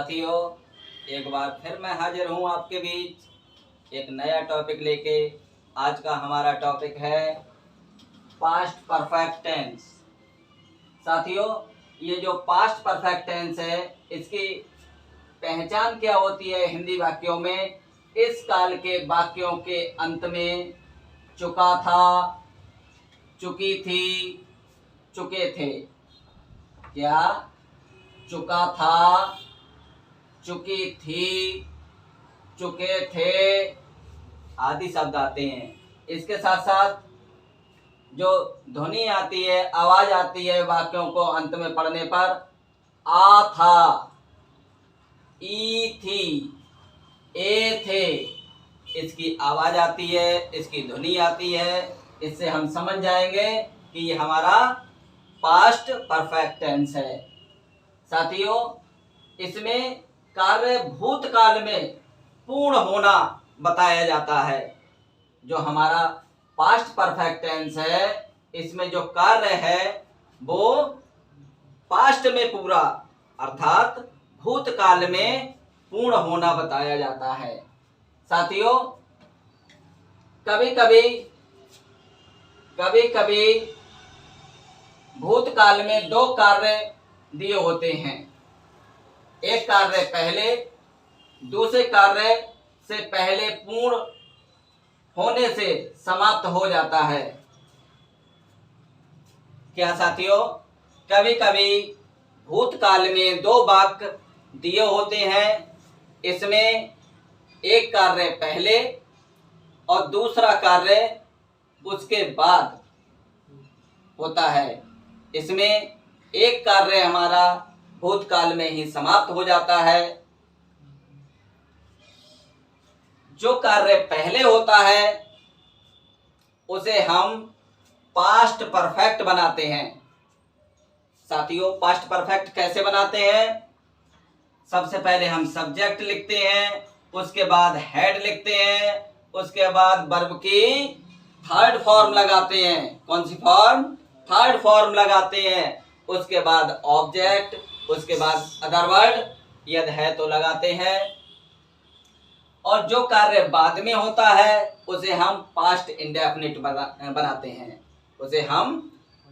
साथियों, एक बार फिर मैं हाजिर हूँ आपके बीच एक नया टॉपिक लेके। आज का हमारा टॉपिक है पास्ट परफेक्ट टेंस। साथियों, ये जो पास्ट परफेक्ट टेंस है, इसकी पहचान क्या होती है हिंदी वाक्यों में? इस काल के वाक्यों के अंत में चुका था, चुकी थी, चुके थे। क्या? चुका था, चुकी थी, चुके थे आदि शब्द आते हैं। इसके साथ साथ जो ध्वनि आती है, आवाज आती है वाक्यों को अंत में पढ़ने पर, आ था, ई थी, ए थे, इसकी आवाज आती है, इसकी ध्वनि आती है। इससे हम समझ जाएंगे कि ये हमारा पास्ट परफेक्ट टेंस है। साथियों, इसमें कार्य भूतकाल में पूर्ण होना बताया जाता है। जो हमारा पास्ट परफेक्ट टेंस है, इसमें जो कार्य है वो पास्ट में पूरा अर्थात भूतकाल में पूर्ण होना बताया जाता है। साथियों, कभी कभी भूतकाल में दो कार्य दिए होते हैं। एक कार्य पहले, दूसरे कार्य से पहले पूर्ण होने से समाप्त हो जाता है। क्या साथियों? कभी कभी भूतकाल में दो वाक्य दिए होते हैं। इसमें एक कार्य पहले और दूसरा कार्य उसके बाद होता है। इसमें एक कार्य हमारा भूतकाल में ही समाप्त हो जाता है। जो कार्य पहले होता है उसे हम पास्ट परफेक्ट बनाते हैं। साथियों, पास्ट परफेक्ट कैसे बनाते हैं? सबसे पहले हम सब्जेक्ट लिखते हैं, उसके बाद हेड लिखते हैं, उसके बाद वर्ब की थर्ड फॉर्म लगाते हैं। कौन सी फॉर्म? थर्ड फॉर्म लगाते हैं। उसके बाद ऑब्जेक्ट, उसके बाद अदर वर्ड यदि है तो लगाते हैं। और जो कार्य बाद में होता है उसे हम पास्ट इंडेफिनिट बनाते हैं। उसे हम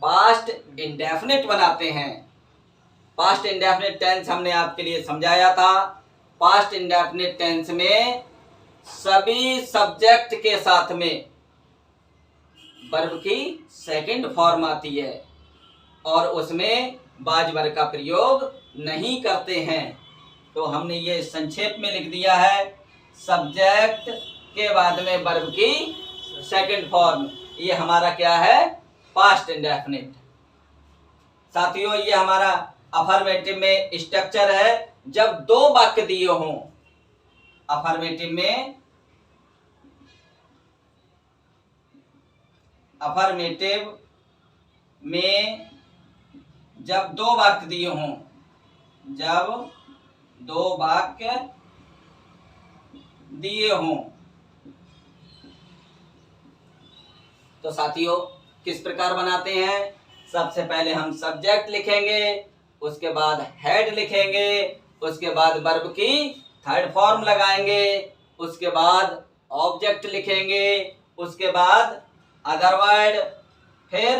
पास्ट इंडेफिनिट बनाते हैं। पास्ट इंडेफिनिट टेंस हमने आपके लिए समझाया था। पास्ट इंडेफिनिट टेंस में सभी सब्जेक्ट के साथ में वर्ब की सेकंड फॉर्म आती है और उसमें बाज वर्ग का प्रयोग नहीं करते हैं। तो हमने ये संक्षेप में लिख दिया है, सब्जेक्ट के बाद में वर्ब की सेकंड फॉर्म। ये हमारा क्या है? Past indefinite. साथियों, ये हमारा अफर्मेटिव में स्ट्रक्चर है। जब दो वाक्य दिए हों, अफर्मेटिव में जब दो वाक्य दिए हों, जब दो वाक्य दिए हों, तो साथियों किस प्रकार बनाते हैं? सबसे पहले हम सब्जेक्ट लिखेंगे, उसके बाद हेड लिखेंगे, उसके बाद वर्ब की थर्ड फॉर्म लगाएंगे, उसके बाद ऑब्जेक्ट लिखेंगे, उसके बाद अदर वर्ड। फिर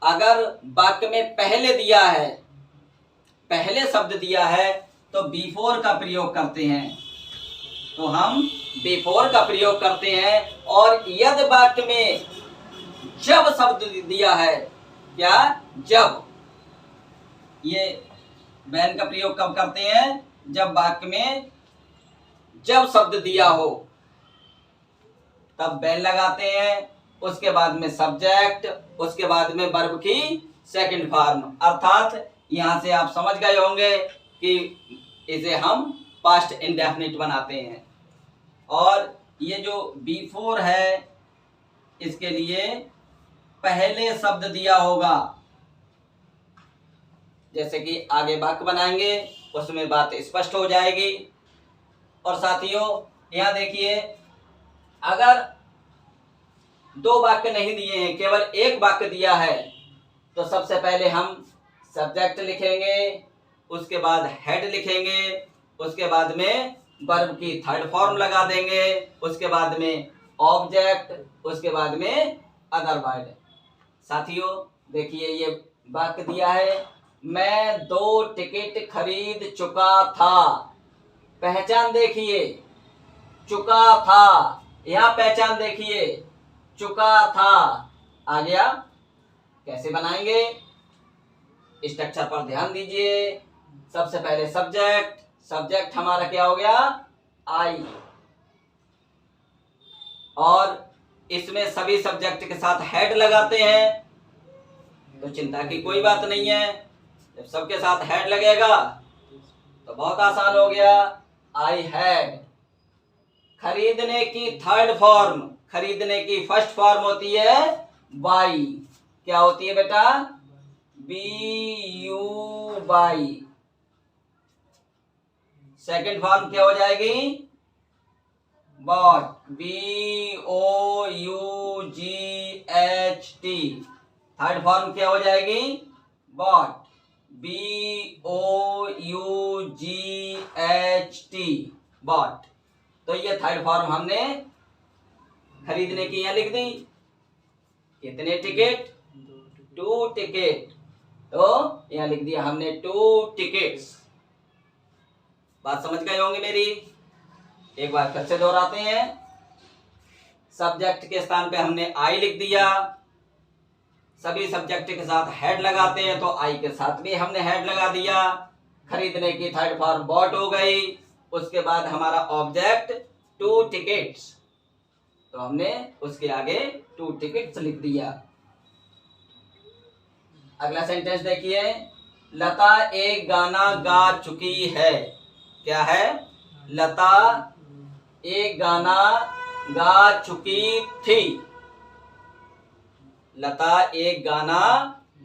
अगर वाक्य में पहले दिया है, पहले शब्द दिया है, तो बिफोर का प्रयोग करते हैं। तो हम बिफोर का प्रयोग करते हैं। और यदि वाक्य में जब शब्द दिया है, क्या? जब। ये वैन का प्रयोग कब करते हैं? जब वाक्य में जब शब्द दिया हो तब वैन लगाते हैं। उसके बाद में सब्जेक्ट, उसके बाद में वर्ब की सेकंड फॉर्म। अर्थात यहां से आप समझ गए होंगे कि इसे हम पास्ट इंडेफिनिट बनाते हैं। और ये जो बिफोर है, इसके लिए पहले शब्द दिया होगा। जैसे कि आगे वाक्य बनाएंगे, उसमें बात स्पष्ट हो जाएगी। और साथियों, यहां देखिए, अगर दो वाक्य नहीं दिए हैं, केवल एक वाक्य दिया है, तो सबसे पहले हम सब्जेक्ट लिखेंगे, उसके बाद हेड लिखेंगे, उसके बाद में वर्ब की थर्ड फॉर्म लगा देंगे, उसके बाद में ऑब्जेक्ट, उसके बाद में अदर वर्ड। साथियों देखिए ये वाक्य दिया है, मैं 2 टिकट खरीद चुका था। पहचान देखिए, चुका था, यहां पहचान देखिए, चुका था। आ गया। कैसे बनाएंगे, स्ट्रक्चर पर ध्यान दीजिए। सबसे पहले सब्जेक्ट, सब्जेक्ट हमारा क्या हो गया, आई, और इसमें सभी सब्जेक्ट के साथ हेड लगाते हैं, तो चिंता की कोई बात नहीं है। जब सबके साथ हेड लगेगा तो बहुत आसान हो गया। I had. खरीदने की थर्ड फॉर्म, खरीदने की फर्स्ट फॉर्म होती है बाई। क्या होती है बेटा, BU बाई। सेकंड फॉर्म क्या हो जाएगी, बॉट, BOUGHT। थर्ड फॉर्म क्या हो जाएगी, बॉट, BOUGHT, बॉट। तो ये थर्ड फॉर्म हमने खरीदने की यहां लिख दी। कितने टिकट, 2 टिकट, तो यहां लिख दिया हमने 2 टिकट्स। बात समझ गए होंगे मेरी। एक बार फिर से दोहराते हैं। सब्जेक्ट के स्थान पे हमने आई लिख दिया, सभी सब्जेक्ट के साथ हेड लगाते हैं तो आई के साथ भी हमने हेड लगा दिया। खरीदने की थर्ड फॉर्म बॉट हो गई, उसके बाद हमारा ऑब्जेक्ट 2 टिकट्स, तो हमने उसके आगे 2 टिकट्स लिख दिया। अगला सेंटेंस देखिए, लता एक गाना गा चुकी है। क्या है, लता एक गाना गा चुकी थी। लता एक गाना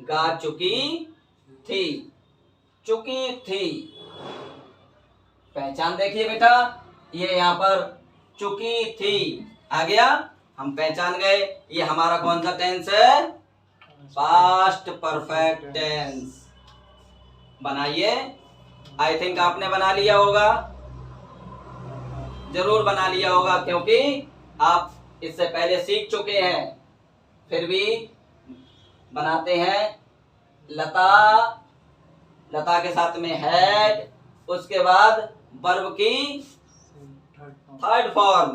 गा चुकी थी, चुकी थी। पहचान देखिए बेटा, ये यहां पर चुकी थी आ गया, हम पहचान गए। ये हमारा कौन सा टेंस है, पास्ट परफेक्ट टेंस। बनाइए। आई थिंक आपने बना लिया होगा, जरूर बना लिया होगा, क्योंकि आप इससे पहले सीख चुके हैं। फिर भी बनाते हैं। लता, लता के साथ में हेड, उसके बाद वर्ब की थर्ड फॉर्म।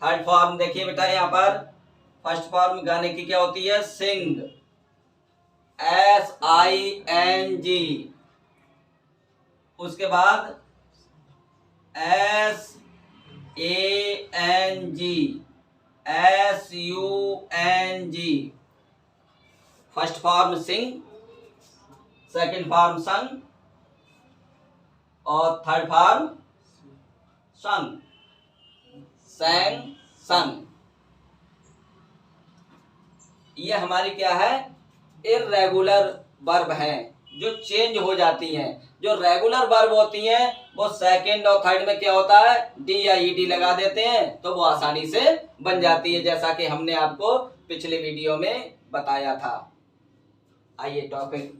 थर्ड फॉर्म देखिए बेटा, यहां पर फर्स्ट फॉर्म गाने की क्या होती है, सिंग, SING। उसके बाद SANG, SUNG। फर्स्ट फॉर्म सिंग, सेकंड फॉर्म संग, और थर्ड फॉर्म संग, सैंग, संग। ये हमारी क्या है, इर्रेगुलर वर्ब है, जो चेंज हो जाती हैं। जो रेगुलर वर्ब होती हैं वो सेकंड और थर्ड में क्या होता है, डी या ईडी लगा देते हैं, तो वो आसानी से बन जाती है, जैसा कि हमने आपको पिछले वीडियो में बताया था। आइए टॉपिक।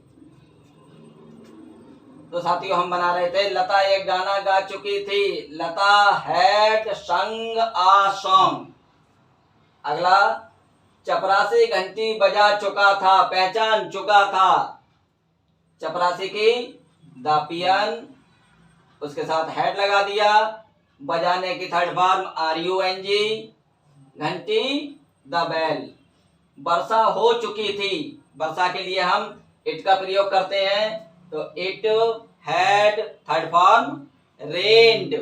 तो साथियों हम बना रहे थे, लता एक गाना गा चुकी थी। लता हैड संग आ सॉन्ग। अगला, चपरासी घंटी बजा चुका था। पहचान, चुका था, चपरासी की द पियन, उसके साथ हेड लगा दिया। बजाने की थर्ड फॉर्म RUNG, घंटी द बेल। वर्षा हो चुकी थी, वर्षा के लिए हम इट का प्रयोग करते हैं, तो it had third form rained,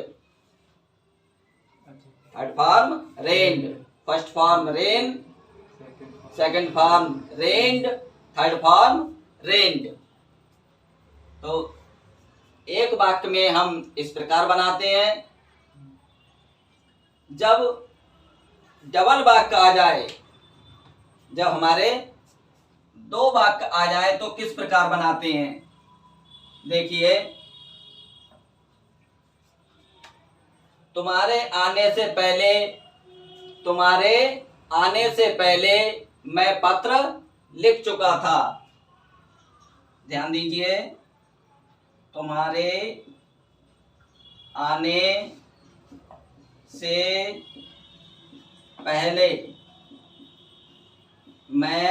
third form rained, first form rain, second form rained, third form rained. तो एक वाक्य में हम इस प्रकार बनाते हैं। जब डबल वाक्य आ जाए, जब हमारे 2 वाक्य आ जाए तो किस प्रकार बनाते हैं, देखिए। तुम्हारे आने से पहले, तुम्हारे आने से पहले मैं पत्र लिख चुका था। ध्यान दीजिए, तुम्हारे आने से पहले मैं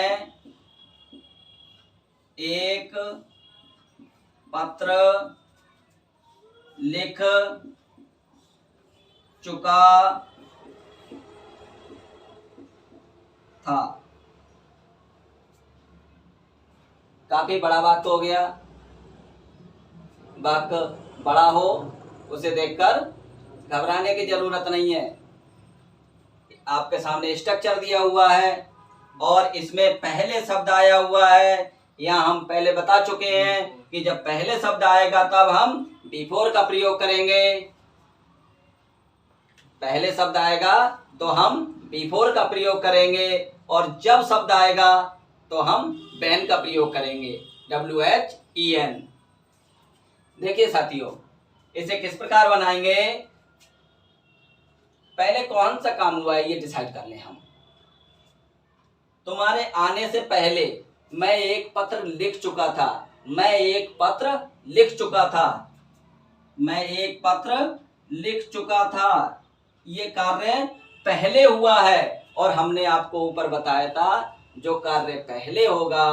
एक पत्र लिख चुका था। काफी बड़ा वाक्य हो गया। वाक्य बड़ा हो उसे देखकर घबराने की जरूरत नहीं है। आपके सामने स्ट्रक्चर दिया हुआ है और इसमें पहले शब्द आया हुआ है। यहाँ हम पहले बता चुके हैं कि जब पहले शब्द आएगा तब हम बिफोर का प्रयोग करेंगे। पहले शब्द आएगा तो हम बिफोर का प्रयोग करेंगे और जब शब्द आएगा तो हम व्हेन का प्रयोग करेंगे, WHEN। देखिए साथियों, इसे किस प्रकार बनाएंगे। पहले कौन सा काम हुआ है ये डिसाइड कर लें हम। तुम्हारे आने से पहले मैं एक पत्र लिख चुका था। मैं एक पत्र लिख चुका था। मैं एक पत्र लिख चुका था। ये कार्य पहले हुआ है और हमने आपको ऊपर बताया था जो कार्य पहले होगा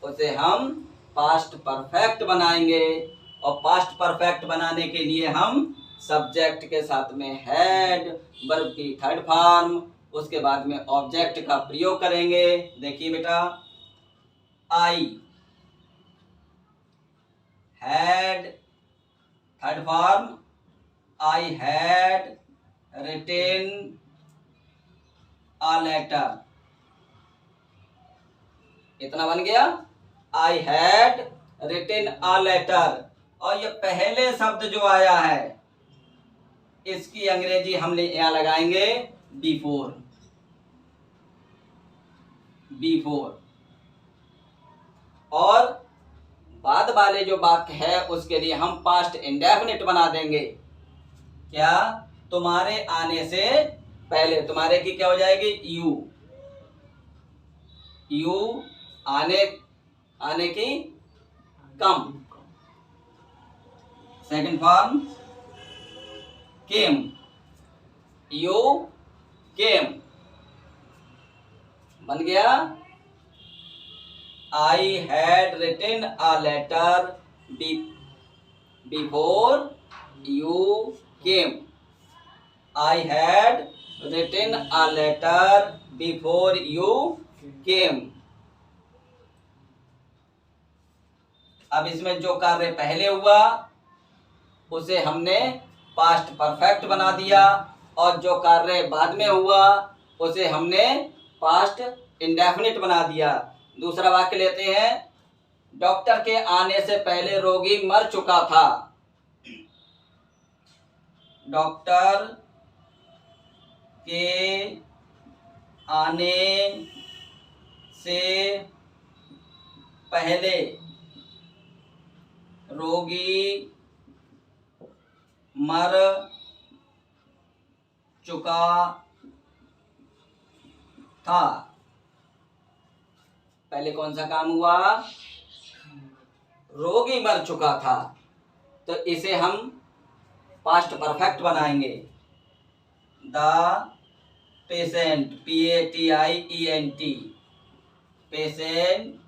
उसे हम पास्ट परफेक्ट बनाएंगे। और पास्ट परफेक्ट बनाने के लिए हम सब्जेक्ट के साथ में हैड, वर्ब की थर्ड फॉर्म, उसके बाद में ऑब्जेक्ट का प्रयोग करेंगे। देखिए बेटा, I had, third form, I had written a letter. इतना बन गया, I had written a letter. और ये पहले शब्द जो आया है इसकी अंग्रेजी हमने यहां लगाएंगे बिफोर। बिफोर। और बाद वाले जो वाक्य है उसके लिए हम पास्ट इंडेफिनिट बना देंगे। क्या? तुम्हारे आने से पहले। तुम्हारे की क्या हो जाएगी? यू। यू आने की come. Second form came. You came. बन गया, I had written a letter before you came. I had written a letter before you came. अब इसमें जो कार्य पहले हुआ उसे हमने पास्ट परफेक्ट बना दिया और जो कार्य बाद में हुआ उसे हमने पास्ट इंडेफिनिट बना दिया। दूसरा वाक्य लेते हैं, डॉक्टर के आने से पहले रोगी मर चुका था। डॉक्टर के आने से पहले रोगी मर चुका था। पहले कौन सा काम हुआ? रोगी मर चुका था। तो इसे हम पास्ट परफेक्ट बनाएंगे। The patient, PATIENT, patient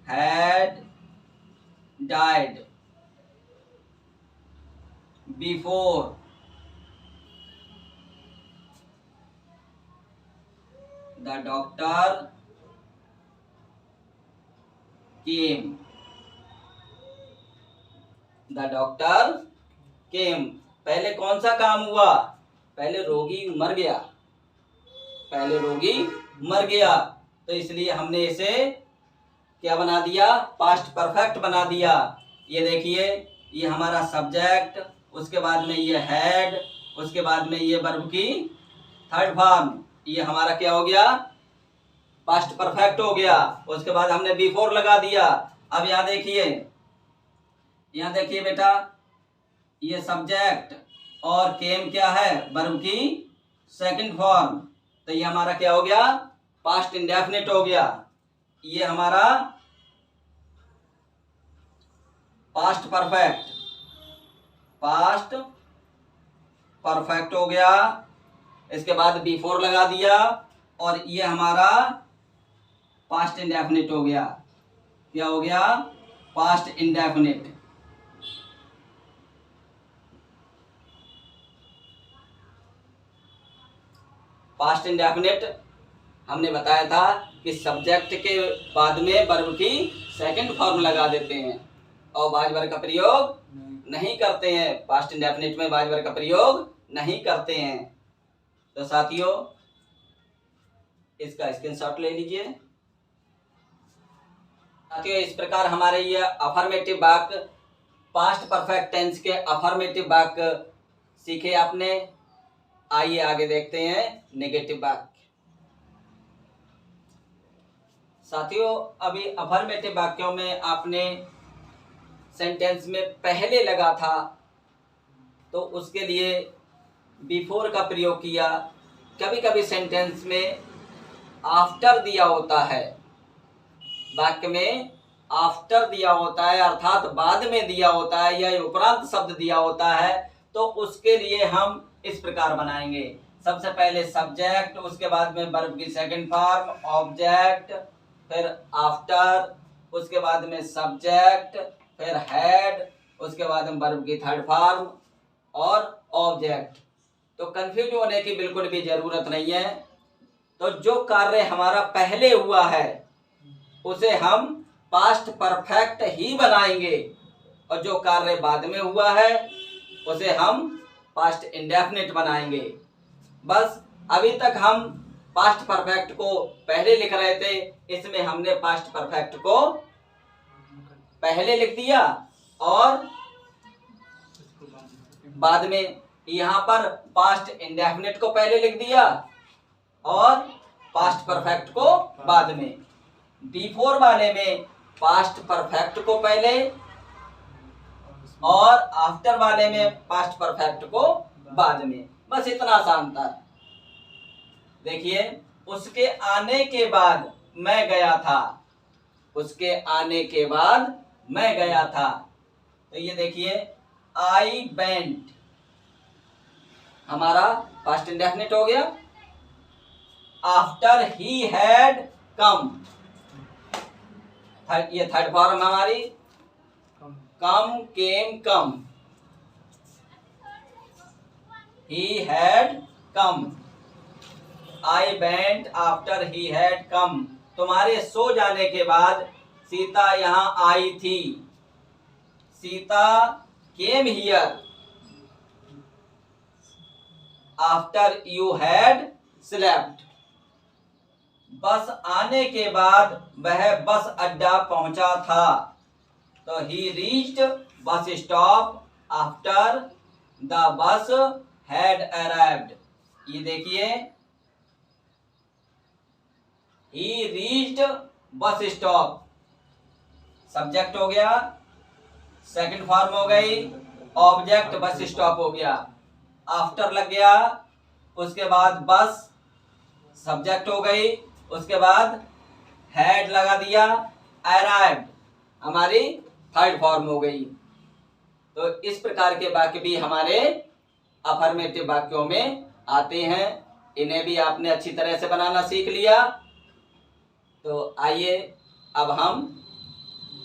had died before the doctor came. The doctor came। पहले कौन सा काम हुआ? पहले रोगी मर गया। पहले रोगी मर गया तो इसलिए हमने इसे क्या बना दिया? पास्ट परफेक्ट बना दिया। ये देखिए, ये हमारा सब्जेक्ट, उसके बाद में ये हैड, उसके बाद में ये वर्ब की थर्ड फॉर्म, ये हमारा क्या हो गया? पास्ट परफेक्ट हो गया। उसके बाद हमने बिफोर लगा दिया। अब यहाँ देखिए बेटा, ये सब्जेक्ट और केम क्या है? वर्ब की सेकंड फॉर्म। तो ये हमारा क्या हो गया? पास्ट इंडेफिनिट हो गया। ये हमारा पास्ट परफेक्ट, पास्ट परफेक्ट हो गया। इसके बाद बिफोर लगा दिया और ये हमारा पास्ट इंडेफिनिट हो गया। क्या हो गया? Past indefinite. पास्ट इंडेफिनिट हमने बताया था कि सब्जेक्ट के बाद में वर्ब की सेकंड फॉर्म लगा देते हैं और बाज वर्ग का प्रयोग नहीं करते हैं। पास्ट इंडेफिनिट में बाज वर्ग का प्रयोग नहीं करते हैं। तो साथियों इसका स्क्रीनशॉट ले लीजिए। साथियों इस प्रकार हमारे ये अफर्मेटिव वाक्य, पास्ट परफेक्ट टेंस के अफर्मेटिव वाक्य सीखे आपने। आइए आगे देखते हैं नेगेटिव वाक्य। साथियों अभी अफर्मेटिव वाक्यों में आपने सेंटेंस में पहले लगा था तो उसके लिए बिफोर का प्रयोग किया। कभी कभी सेंटेंस में आफ्टर दिया होता है, वाक्य में आफ्टर दिया होता है अर्थात बाद में दिया होता है या उपरांत शब्द दिया होता है, तो उसके लिए हम इस प्रकार बनाएंगे। सबसे पहले सब्जेक्ट, उसके बाद में वर्ब की सेकंड फॉर्म ऑब्जेक्ट, फिर आफ्टर, उसके बाद में सब्जेक्ट, फिर हेड, उसके बाद में वर्ब की थर्ड फॉर्म और ऑब्जेक्ट। तो कंफ्यूज होने की बिल्कुल भी जरूरत नहीं है। तो जो कार्य हमारा पहले हुआ है उसे हम पास्ट परफेक्ट ही बनाएंगे और जो कार्य बाद में हुआ है उसे हम पास्ट इंडेफिनिट बनाएंगे। बस अभी तक हम पास्ट परफेक्ट को पहले लिख रहे थे, इसमें हमने पास्ट परफेक्ट को पहले लिख दिया और बाद में यहाँ पर पास्ट इंडेफिनिट को पहले लिख दिया और पास्ट परफेक्ट को बाद में। बिफोर वाले में पास्ट परफेक्ट को पहले और आफ्टर वाले में पास्ट परफेक्ट को बाद में। बस इतना आसान था। देखिए उसके आने के बाद मैं गया था, उसके आने के बाद मैं गया था। तो ये देखिए आई वेंट हमारा पास्ट इंडेफिनिट हो गया। आफ्टर ही हैड कम, ये थर्ड फॉर्म हमारी come, came, come, he had come. I went after he had come. तुम्हारे सो जाने के बाद सीता यहाँ आई थी। Sita came here after you had slept. Bus आने के बाद वह बस अड्डा पहुंचा था। तो ही reached bus stop after the bus had arrived. ये देखिए ही रीच्ड बस स्टॉप, सब्जेक्ट हो गया, सेकंड फॉर्म हो गई, ऑब्जेक्ट बस स्टॉप हो गया, आफ्टर लग गया, उसके बाद बस सब्जेक्ट हो गई, उसके बाद हैड लगा दिया, अराइव्ड हमारी थर्ड फॉर्म हो गई। तो इस प्रकार के वाक्य भी हमारे अफर्मेटिव वाक्यों में आते हैं। इन्हें भी आपने अच्छी तरह से बनाना सीख लिया। तो आइए अब हम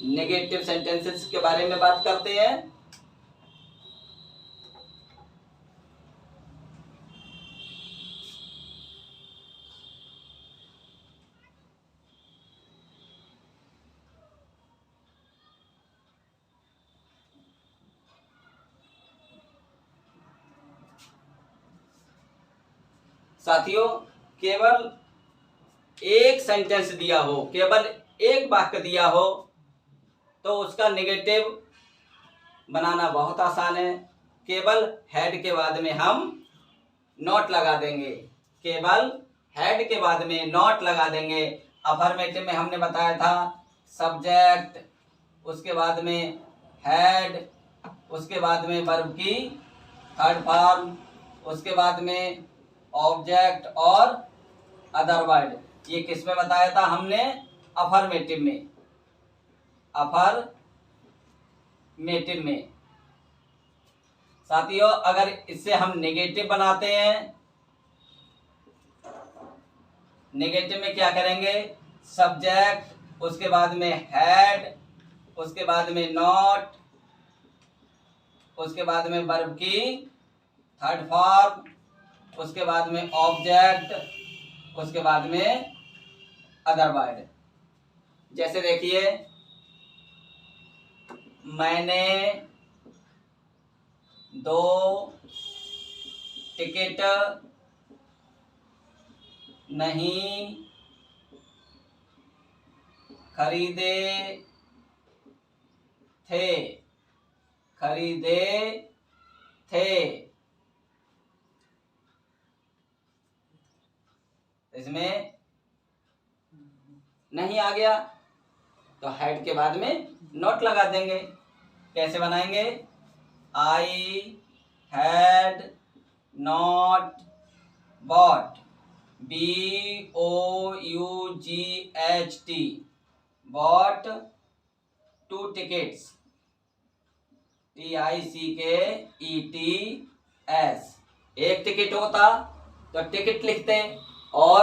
नेगेटिव सेंटेंसेस के बारे में बात करते हैं। साथियों केवल एक सेंटेंस दिया हो, केवल एक वाक्य दिया हो तो उसका नेगेटिव बनाना बहुत आसान है। केवल हेड के बाद में हम नॉट लगा देंगे, केवल हेड के बाद में नॉट लगा देंगे। अफर्मेटिव में हमने बताया था सब्जेक्ट, उसके बाद में हेड, उसके बाद में वर्ब की थर्ड फॉर्म, उसके बाद में ऑब्जेक्ट और अदर वर्ड। ये किस में बताया था हमने? अफर्मेटिव में। अफर्मेटिव मेटिव में। साथियों अगर इससे हम नेगेटिव बनाते हैं, नेगेटिव में क्या करेंगे, सब्जेक्ट, उसके बाद में हैड, उसके बाद में नॉट, उसके बाद में वर्ब की थर्ड फॉर्म, उसके बाद में ऑब्जेक्ट, उसके बाद में अदर वर्ड। जैसे देखिए, मैंने 2 टिकट नहीं खरीदे थे, खरीदे थे। इसमें नहीं आ गया तो हैड के बाद में नॉट लगा देंगे। कैसे बनाएंगे, I had not bought, BOUGHT, bought 2 tickets, TICKETS। एक टिकट होता तो टिकट लिखते, और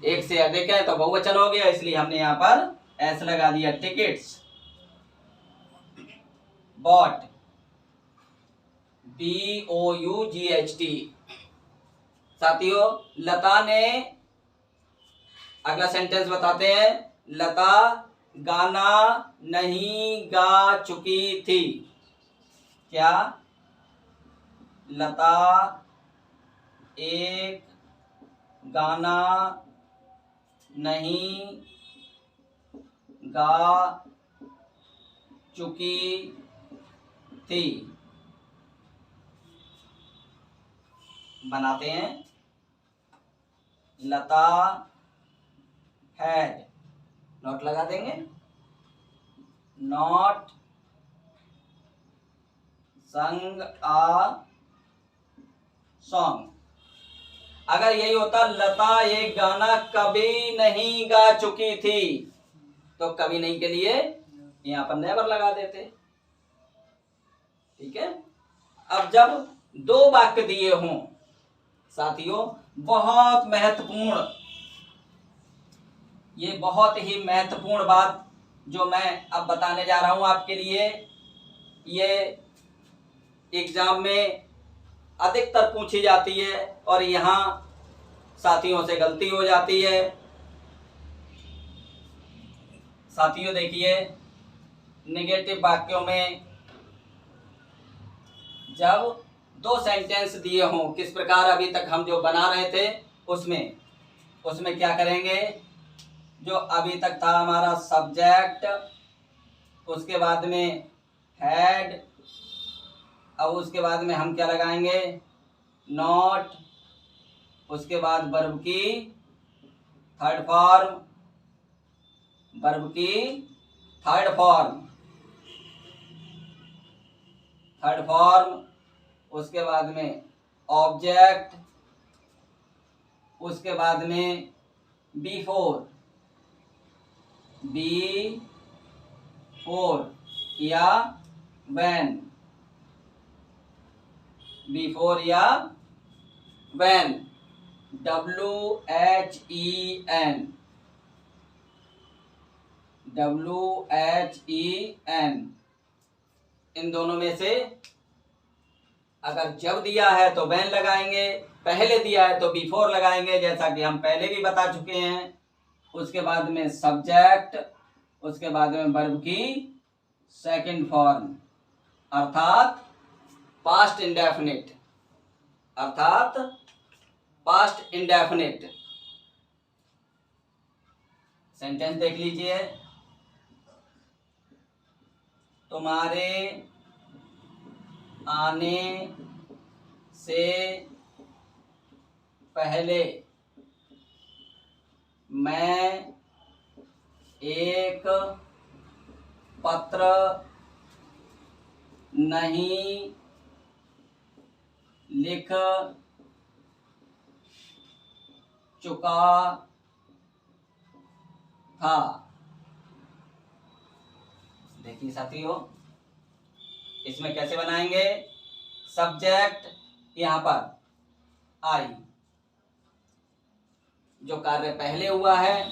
एक से अधिक है तो बहुवचन हो गया, इसलिए हमने यहाँ पर एस लगा दिया, टिकट्स। Bot, BOUGHT। साथियों लता ने, अगला सेंटेंस बताते हैं, लता गाना नहीं गा चुकी थी। क्या, लता एक गाना नहीं गा चुकी थी। बनाते हैं, लता हैड, नॉट लगा देंगे, नॉट संग आ सॉन्ग। अगर यही होता, लता ये गाना कभी नहीं गा चुकी थी, तो कभी नहीं के लिए यहां पर नेवर लगा देते। ठीक है। अब जब 2 वाक्य दिए हों, साथियों बहुत महत्वपूर्ण, ये बहुत ही महत्वपूर्ण बात जो मैं अब बताने जा रहा हूं आपके लिए, ये एग्जाम में अधिकतर पूछी जाती है और यहाँ साथियों से गलती हो जाती है। साथियों देखिए, नेगेटिव वाक्यों में जब 2 सेंटेंस दिए हों, किस प्रकार अभी तक हम जो बना रहे थे उसमें क्या करेंगे, जो अभी तक था हमारा सब्जेक्ट, उसके बाद में हैड, अब उसके बाद में हम क्या लगाएंगे, नॉट, उसके बाद वर्ब की थर्ड फॉर्म, वर्ब की थर्ड फॉर्म, उसके बाद में ऑब्जेक्ट, उसके बाद में बिफोर या व्हेन, बिफोर या व्हेन, WHEN। इन दोनों में से अगर जब दिया है तो व्हेन लगाएंगे, पहले दिया है तो बिफोर लगाएंगे, जैसा कि हम पहले भी बता चुके हैं। उसके बाद में सब्जेक्ट, उसके बाद में वर्ब की सेकंड फॉर्म, अर्थात पास्ट इंडेफिनिट। सेंटेंस देख लीजिए, तुम्हारे आने से पहले मैं एक पत्र नहीं लिख चुका था। देखिए साथियों, इसमें कैसे बनाएंगे, सब्जेक्ट यहां पर आई, जो कार्य पहले हुआ है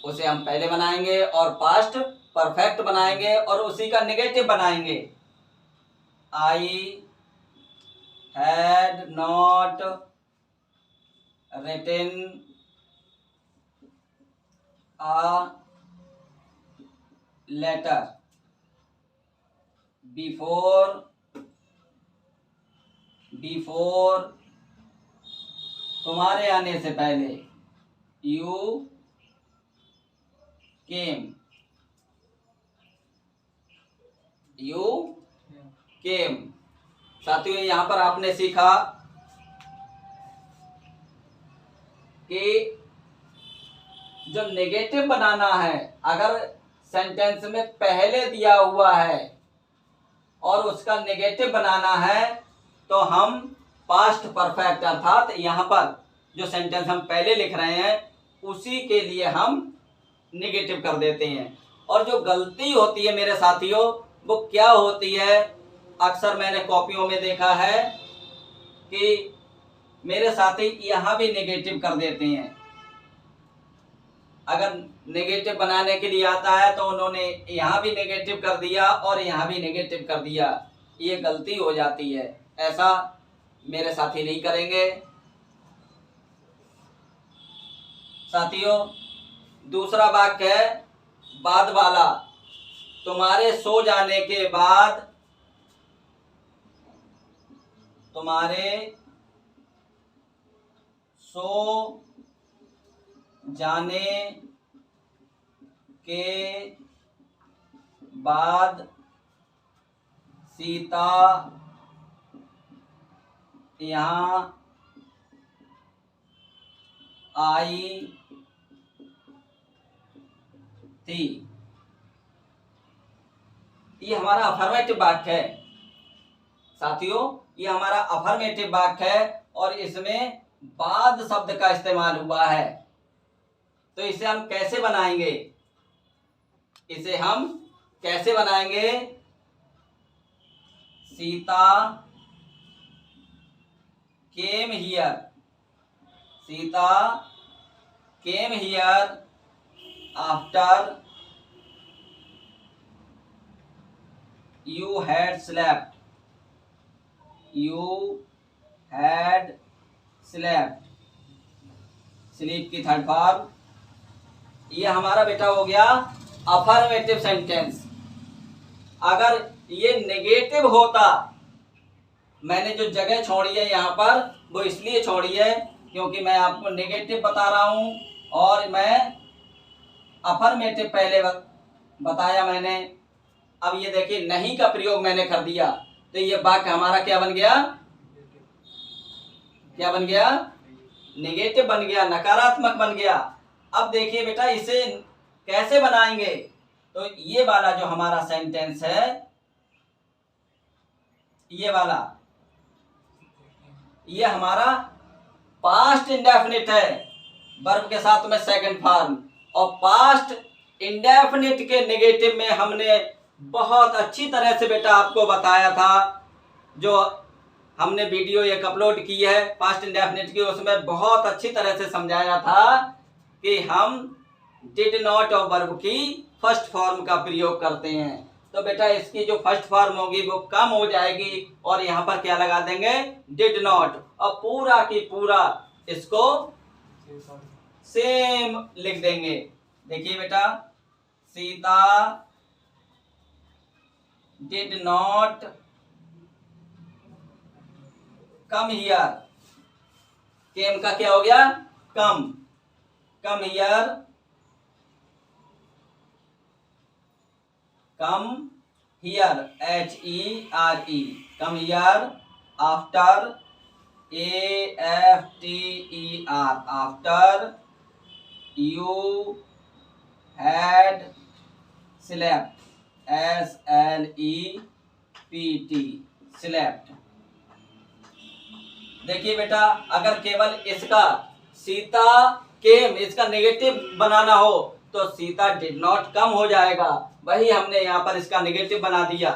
उसे हम पहले बनाएंगे और पास्ट परफेक्ट बनाएंगे और उसी का नेगेटिव बनाएंगे। I had not written a letter before तुम्हारे आने से पहले, you came, साथियों यहां पर आपने सीखा कि जो नेगेटिव बनाना है, अगर सेंटेंस में पहले दिया हुआ है और उसका नेगेटिव बनाना है तो हम पास्ट परफेक्ट अर्थात यहाँ पर जो सेंटेंस हम पहले लिख रहे हैं उसी के लिए हम नेगेटिव कर देते हैं। और जो गलती होती है मेरे साथियों वो क्या होती है, अक्सर मैंने कॉपियों में देखा है कि मेरे साथी यहाँ भी नेगेटिव कर देते हैं। अगर नेगेटिव बनाने के लिए आता है तो उन्होंने यहाँ भी नेगेटिव कर दिया और यहाँ भी नेगेटिव कर दिया, ये गलती हो जाती है। ऐसा मेरे साथी नहीं करेंगे। साथियों दूसरा वाक्य है बाद वाला, तुम्हारे सो जाने के बाद, तुम्हारे सो जाने के बाद सीता यहाँ आई थी। ये हमारा अफर्मेटिव वाक्य है साथियों, ये हमारा अफर्मेटिव वाक्य है और इसमें बाद शब्द का इस्तेमाल हुआ है। तो इसे हम कैसे बनाएंगे, Sita came here after you had slept, sleep की थर्ड फॉर्म। ये हमारा बेटा हो गया अफर्मेटिव सेंटेंस। अगर ये नेगेटिव होता, मैंने जो जगह छोड़ी है यहाँ पर वो इसलिए छोड़ी है क्योंकि मैं आपको नेगेटिव बता रहा हूं और मैं अफर्मेटिव पहले बताया मैंने। अब ये देखिए नहीं का प्रयोग मैंने कर दिया तो ये वाक्य हमारा क्या बन गया, नेगेटिव बन गया, नकारात्मक बन गया। अब देखिए बेटा इसे कैसे बनाएंगे, तो ये वाला जो हमारा सेंटेंस है, ये वाला, ये हमारा पास्ट इंडेफिनिट है, वर्ब के साथ में सेकंड फॉर्म। और पास्ट इंडेफिनिट के नेगेटिव में हमने बहुत अच्छी तरह से बेटा आपको बताया था, जो हमने वीडियो एक अपलोड की है पास्ट इंडेफिनिट की, उसमें बहुत अच्छी तरह से समझाया था कि हम डिड नॉट और वर्ब की फर्स्ट फॉर्म का प्रयोग करते हैं। तो बेटा इसकी जो फर्स्ट फॉर्म होगी वो कम हो जाएगी और यहाँ पर क्या लगा देंगे, डिड नॉट, और पूरा की पूरा इसको सेम लिख देंगे। देखिए बेटा Sita did not come here, came का क्या हो गया, come here, HERE, come here after AFTER, after you had slept, SLEPT, slept। देखिए बेटा अगर केवल इसका सीता केम इसका नेगेटिव बनाना हो तो सीता डिड नॉट कम हो जाएगा, वही हमने यहाँ पर इसका नेगेटिव बना दिया।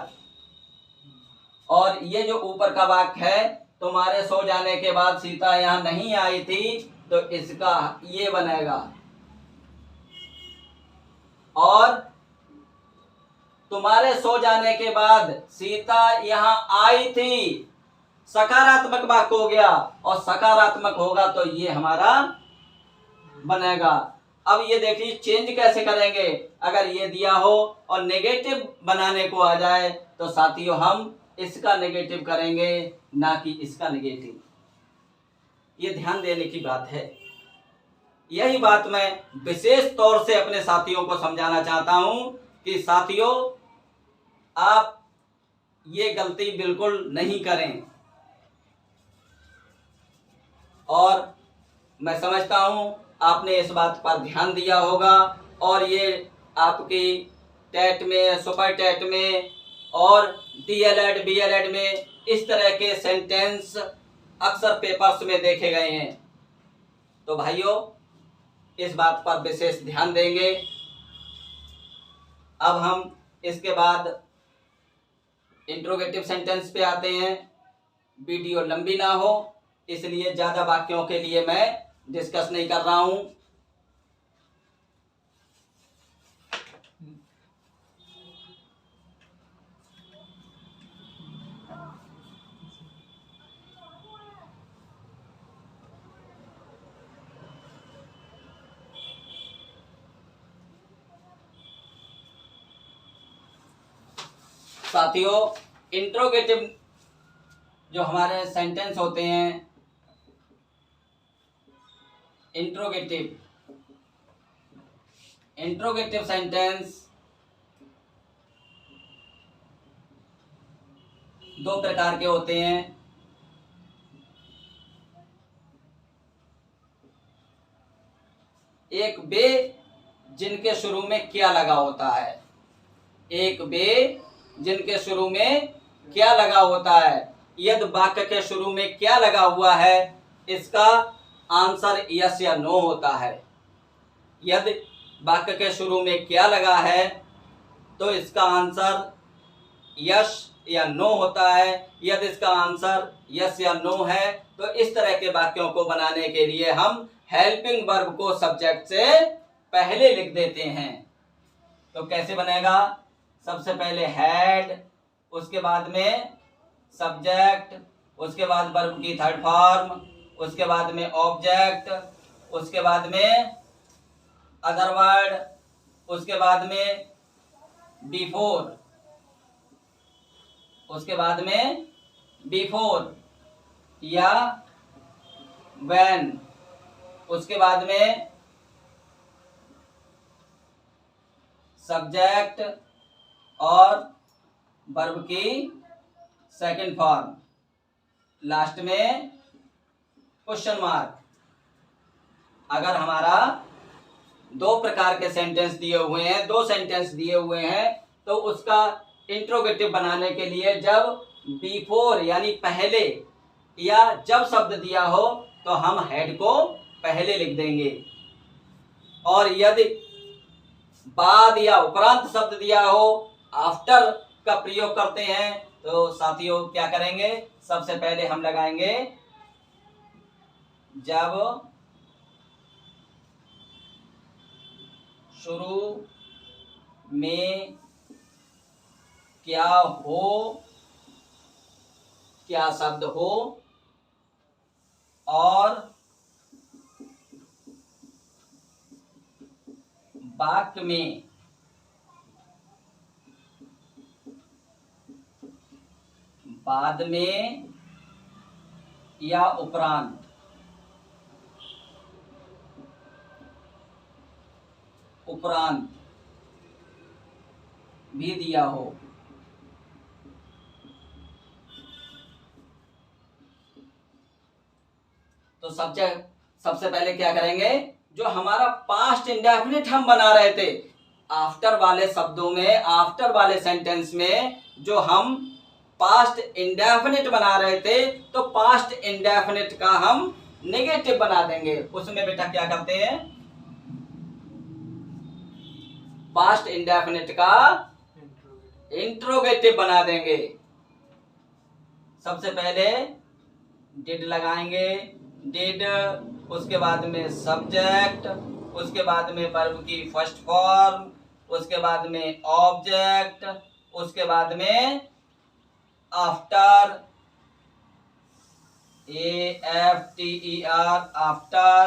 और ये जो ऊपर का वाक्य है, तुम्हारे सो जाने के बाद सीता यहाँ नहीं आई थी, तो इसका ये बनेगा। और तुम्हारे सो जाने के बाद सीता यहाँ आई थी, सकारात्मक वाक्य हो गया, और सकारात्मक होगा तो ये हमारा बनेगा। अब ये देखिए चेंज कैसे करेंगे। अगर ये दिया हो और नेगेटिव बनाने को आ जाए तो साथियों हम इसका नेगेटिव करेंगे, ना कि इसका नेगेटिव। ये ध्यान देने की बात है। यही बात मैं विशेष तौर से अपने साथियों को समझाना चाहता हूं कि साथियों आप ये गलती बिल्कुल नहीं करें। और मैं समझता हूं आपने इस बात पर ध्यान दिया होगा, और ये आपकी टेट में, सुपर टेट में और डीएलएड बीएलएड में इस तरह के सेंटेंस अक्सर पेपर्स में देखे गए हैं। तो भाइयों इस बात पर विशेष ध्यान देंगे। अब हम इसके बाद इंट्रोगेटिव सेंटेंस पे आते हैं। वीडियो लंबी ना हो इसलिए ज्यादा वाक्यों के लिए मैं डिस्कस नहीं कर रहा हूं। साथियों इंट्रोगेटिव जो हमारे सेंटेंस होते हैं, इंट्रोगेटिव सेंटेंस दो प्रकार के होते हैं। एक वे जिनके शुरू में क्या लगा होता है, एक वे जिनके शुरू में क्या लगा होता है। यदि वाक्य के शुरू में क्या लगा हुआ है, इसका आंसर यस या नो होता है। यदि वाक्य के शुरू में क्या लगा है तो इसका आंसर यस या नो होता है। यदि इसका आंसर यस या नो है तो इस तरह के वाक्यों को बनाने के लिए हम हेल्पिंग वर्ब को सब्जेक्ट से पहले लिख देते हैं। तो कैसे बनेगा? सबसे पहले हैड, उसके बाद में सब्जेक्ट, उसके बाद वर्ब की थर्ड फॉर्म, उसके बाद में ऑब्जेक्ट, उसके बाद में अदर वर्ड, उसके बाद में बिफोर, उसके बाद में बिफोर या व्हेन, उसके बाद में सब्जेक्ट और वर्ब की सेकंड फॉर्म, लास्ट में क्वेश्चन मार्क। अगर हमारा दो प्रकार के सेंटेंस दिए हुए हैं, दो सेंटेंस दिए हुए हैं, तो उसका इंट्रोगेटिव बनाने के लिए जब बिफोर यानी पहले या जब शब्द दिया हो तो हम हेड को पहले लिख देंगे, और यदि बाद या उपरांत शब्द दिया हो, आफ्टर का प्रयोग करते हैं, तो साथियों क्या करेंगे? सबसे पहले हम लगाएंगे जब शुरू में क्या हो, क्या शब्द हो, और वाक्य में बाद में या उपरांत भी दिया हो। तो सबसे पहले क्या करेंगे? जो हमारा पास्ट इंडेफिनिट हम बना रहे थे, आफ्टर वाले शब्दों में, आफ्टर वाले सेंटेंस में जो हम पास्ट इंडेफिनिट बना रहे थे, तो पास्ट इंडेफिनिट का हम नेगेटिव बना देंगे। उसमें बेटा क्या करते हैं? पास्ट इंडेफिनिट का इंट्रोगेटिव बना देंगे। सबसे पहले डिड लगाएंगे, डिड, उसके बाद में सब्जेक्ट, उसके बाद में वर्ब की फर्स्ट फॉर्म, उसके बाद में ऑब्जेक्ट, उसके बाद में आफ्टर, AFTER, आफ्टर,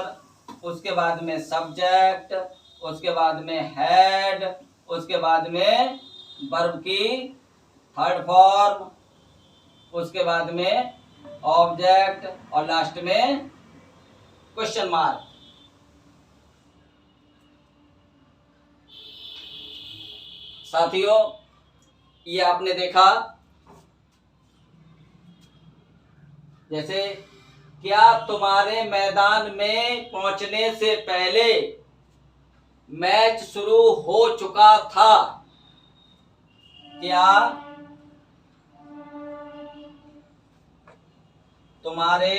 उसके बाद में सब्जेक्ट, उसके बाद में हेड, उसके बाद में वर्ब की थर्ड फॉर्म, उसके बाद में ऑब्जेक्ट और लास्ट में क्वेश्चन मार्क। साथियों, ये आपने देखा, जैसे क्या तुम्हारे मैदान में पहुंचने से पहले मैच शुरू हो चुका था? क्या तुम्हारे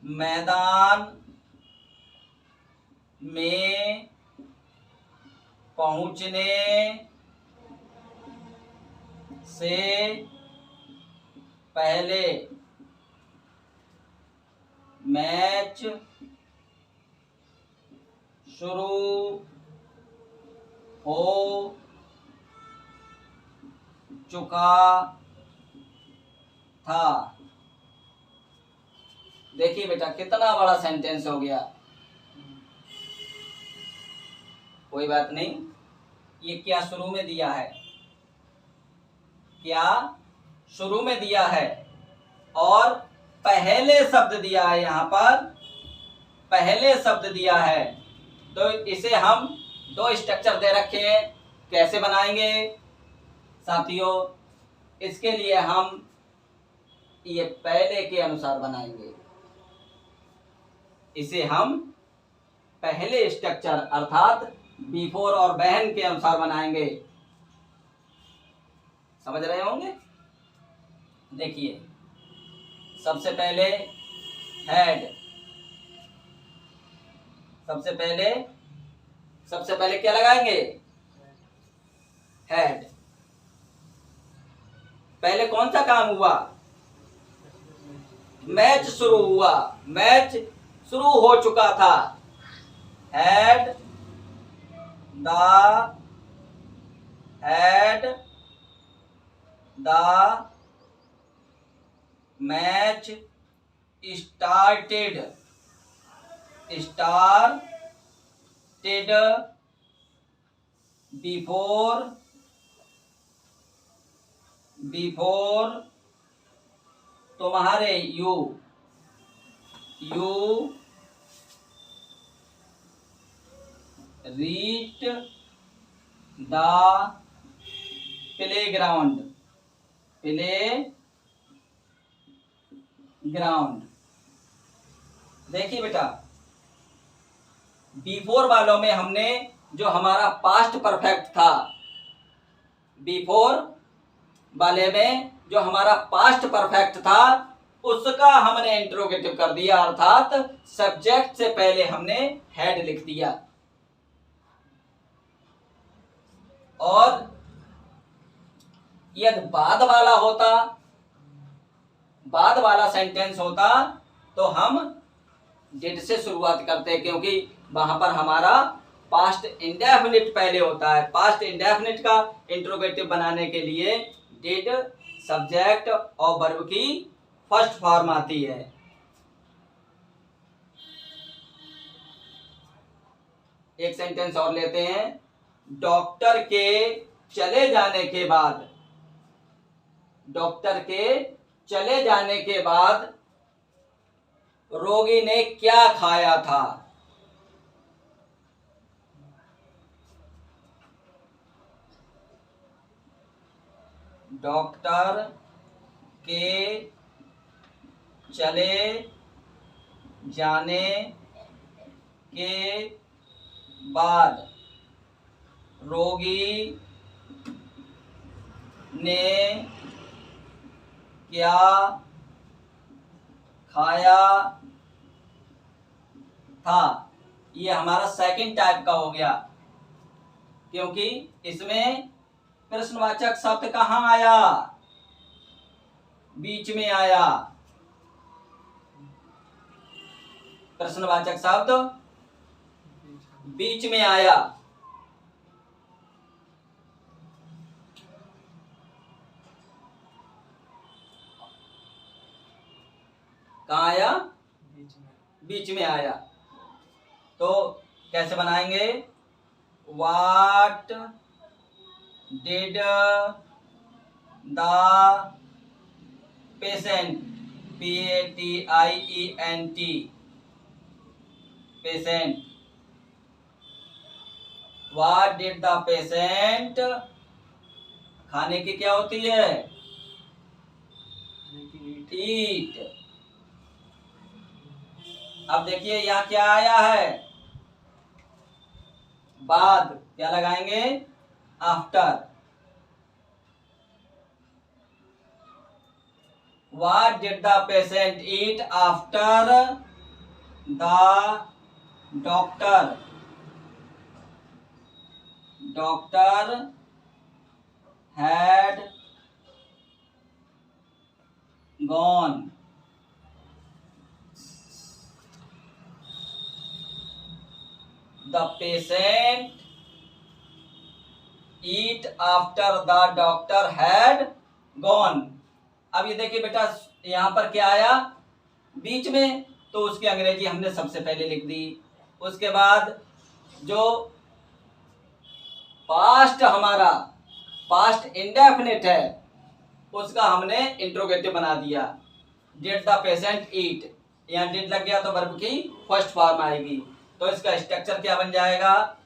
मैदान में पहुंचने से पहले मैच शुरू हो चुका था? देखिए बेटा, कितना बड़ा सेंटेंस हो गया। कोई बात नहीं, ये क्या शुरू में दिया है, क्या शुरू में दिया है और पहले शब्द दिया है, यहां पर पहले शब्द दिया है, तो इसे हम दो स्ट्रक्चर दे रखे हैं। कैसे बनाएंगे साथियों? इसके लिए हम ये पहले के अनुसार बनाएंगे। इसे हम पहले स्ट्रक्चर अर्थात बिफोर और बहन के अनुसार बनाएंगे। समझ रहे होंगे? देखिए, सबसे पहले हेड, सबसे पहले क्या लगाएंगे? हेड। पहले कौन सा काम हुआ? मैच शुरू हुआ, मैच शुरू हो चुका था। had the match started before तुम्हारे you reached the playground। देखिए बेटा, बिफोर वालों में हमने जो हमारा पास्ट परफेक्ट था, बिफोर वाले में जो हमारा पास्ट परफेक्ट था, उसका हमने इंट्रोगेटिव कर दिया, अर्थात सब्जेक्ट से पहले हमने हेड लिख दिया। और यदि बाद वाला सेंटेंस होता तो हम डिड से शुरुआत करते, क्योंकि वहां पर हमारा पास्ट इंडेफिनिट पहले होता है। पास्ट इंडेफिनिट का इंट्रोगेटिव बनाने के लिए डिड, सब्जेक्ट और वर्ब की फर्स्ट फॉर्म आती है। एक सेंटेंस और लेते हैं। डॉक्टर के चले जाने के बाद रोगी ने क्या खाया था? डॉक्टर के चले जाने के बाद रोगी ने क्या खाया था, ये हमारा सेकंड टाइप का हो गया, क्योंकि इसमें प्रश्नवाचक शब्द कहाँ आया, बीच में आया। प्रश्नवाचक शब्द बीच में आया। कहाँ आया, बीच में आया। तो कैसे बनाएंगे, What did the patient, PATIENT, patient, What did the patient, खाने की क्या होती है, eat। अब देखिए यहाँ क्या आया है, बाद, क्या लगाएंगे, after. What did the patient eat after the doctor had gone? The patient eat after the doctor had gone। अब ये देखिए बेटा, यहाँ पर क्या आया, बीच में, तो उसकी अंग्रेजी हमने सबसे पहले लिख दी। उसके बाद जो पास्ट हमारा पास्ट इंडेफिनिट है, उसका हमने इंट्रोगेटिव बना दिया। डिड द पेशेंट ईट, यहाँ डिड लग गया तो वर्ब की फर्स्ट फॉर्म आएगी। तो इसका स्ट्रक्चर क्या बन जाएगा,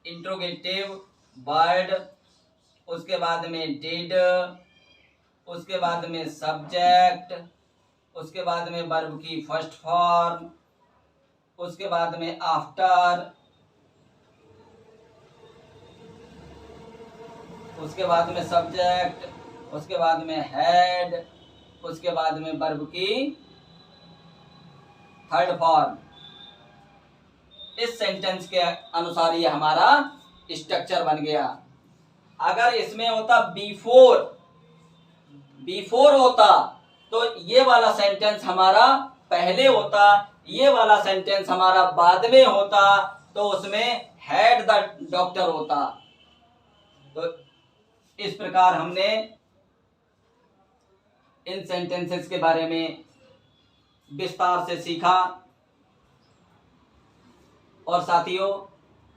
इंट्रोगेटिव वर्ड, उसके बाद में डिड, उसके बाद में सब्जेक्ट, उसके बाद में वर्ब की फर्स्ट फॉर्म, उसके बाद में आफ्टर, उसके बाद में सब्जेक्ट, उसके बाद में हैड, उसके बाद में वर्ब की थर्ड फॉर्म। इस सेंटेंस के अनुसार ये हमारा स्ट्रक्चर बन गया। अगर इसमें होता बिफोर होता तो ये वाला सेंटेंस हमारा पहले होता, ये वाला सेंटेंस हमारा बाद में होता, तो उसमें हैड द डॉक्टर होता। तो इस प्रकार हमने इन सेंटेंसेस के बारे में विस्तार से सीखा। और साथियों,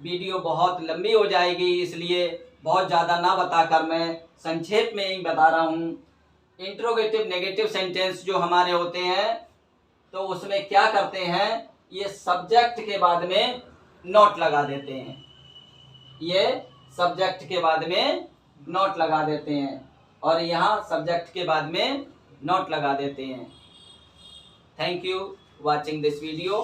वीडियो बहुत लंबी हो जाएगी, इसलिए बहुत ज़्यादा ना बताकर मैं संक्षेप में ही बता रहा हूँ। इंट्रोगेटिव नेगेटिव सेंटेंस जो हमारे होते हैं, तो उसमें क्या करते हैं, ये सब्जेक्ट के बाद में नॉट लगा देते हैं, ये सब्जेक्ट के बाद में नॉट लगा देते हैं, और यहाँ सब्जेक्ट के बाद में नॉट लगा देते हैं। Thank you watching this video.